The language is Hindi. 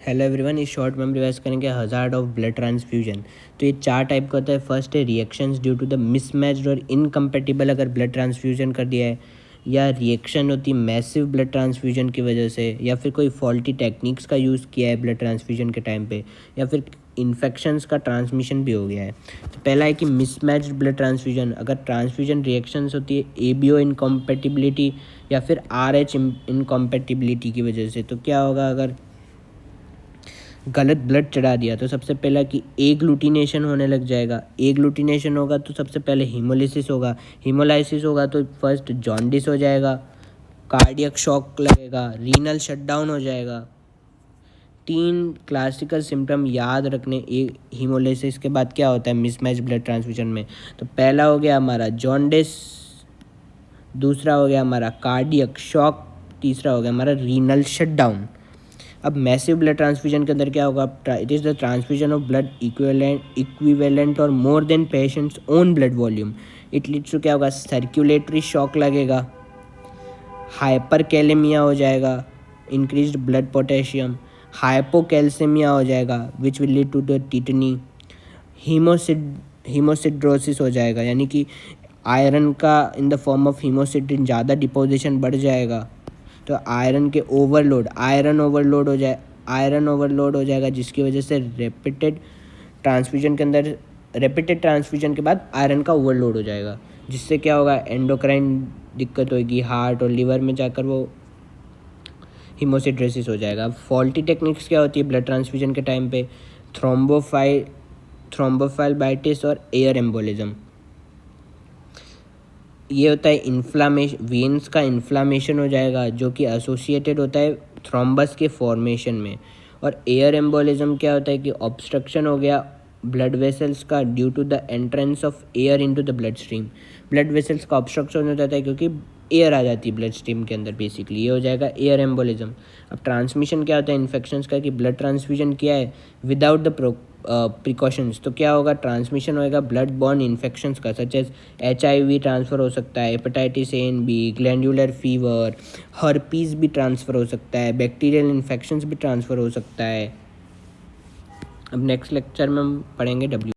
हेलो एवरीवन, इस शॉर्ट में हम रिवाइज करेंगे हज़ार्ड ऑफ ब्लड ट्रांसफ्यूजन। तो ये 4 टाइप का होता है। फर्स्ट है reactions due to the mismatched और इनकम्पेटिबल अगर ब्लड ट्रांसफ्यूजन कर दिया है, या रिएक्शन होती है मैसिव ब्लड ट्रांसफ्यूजन की वजह से, या फिर कोई फॉल्टी टेक्निक्स का यूज़ किया है ब्लड ट्रांसफ्यूजन के टाइम पे, या फिर इन्फेक्शंस का ट्रांसमिशन भी हो गया है। तो पहला है कि मिसमैच्ड ब्लड ट्रांसफ्यूजन। अगर ट्रांसफ्यूजन रिएक्शंस होती है एबीओ इनकम्पेटिबिलिटी या फिर आरएच इनकम्पेटिबिलिटी की वजह से, तो क्या होगा अगर गलत ब्लड चढ़ा दिया तो सबसे पहला कि एग्लूटिनेशन होने लग जाएगा। एग्लूटिनेशन होगा तो सबसे पहले हीमोलिसिस होगा। हीमोलाइसिस होगा तो फर्स्ट जॉन्डिस हो जाएगा, कार्डियक शॉक लगेगा, रीनल शटडाउन हो जाएगा। 3 क्लासिकल सिम्टम याद रखने एक हीमोलिसिस के बाद क्या होता है मिसमैच ब्लड ट्रांसफ्यूजन में। तो पहला हो गया हमारा जॉन्डिस, दूसरा हो गया हमारा कार्डियक शॉक, तीसरा हो गया हमारा रीनल शटडाउन। अब मैसिव ब्लड ट्रांसफ्यूजन के अंदर क्या होगा, it is the transfusion of blood equivalent और more than patients own blood volume. It leads to क्या होगा, सर्कुलेटरी शॉक लगेगा, हाइपर कैलेमिया हो जाएगा, इंक्रीज्ड ब्लड पोटेशियम, हाइपोकैल्सेमिया हो जाएगा which will lead to the tetany, haemosiderosis हो जाएगा, यानी कि आयरन का in the form of haemosiderin ज़्यादा डिपोजिशन बढ़ जाएगा। तो आयरन ओवरलोड हो जाएगा, जिसकी वजह से रेपिटेड ट्रांसफ्यूजन के बाद आयरन का ओवरलोड हो जाएगा, जिससे क्या होगा एंडोक्राइन दिक्कत होगी, हार्ट और लिवर में जाकर वो हीमोसिड्रोसिस हो जाएगा। फॉल्टी टेक्निक्स क्या होती है ब्लड ट्रांसफ्यूजन के टाइम पे, थ्रोम्बोफाइलबाइटिस और एयर एम्बोलिज्म। ये होता है इन्फ्लामेशन, वेन्स का इन्फ्लामेशन हो जाएगा जो कि एसोसिएटेड होता है थ्रोम्बस के फॉर्मेशन में। और एयर एम्बोलिज्म क्या होता है कि ऑब्स्ट्रक्शन हो गया ब्लड वेसल्स का due to the entrance of air into the blood stream. Blood vessels का ऑब्स्ट्रक्शन हो जाता है क्योंकि एयर आ जाती है ब्लड स्ट्रीम के अंदर, बेसिकली ये हो जाएगा एयर एम्बोलिज्म। अब ट्रांसमिशन क्या होता है इन्फेक्शंस का, कि ब्लड ट्रांसफ्यूजन किया है विदाउट द प्रिकॉशंस, तो क्या होगा ट्रांसमिशन होएगा ब्लड बॉर्न इन्फेक्शंस का, सच एज HIV ट्रांसफ़र हो सकता है, hepatitis A and B, glandular fever, herpes भी ट्रांसफ़र हो सकता है, बैक्टीरियल इन्फेक्शंस भी ट्रांसफ़र हो सकता है। अब नेक्स्ट लेक्चर में हम पढ़ेंगे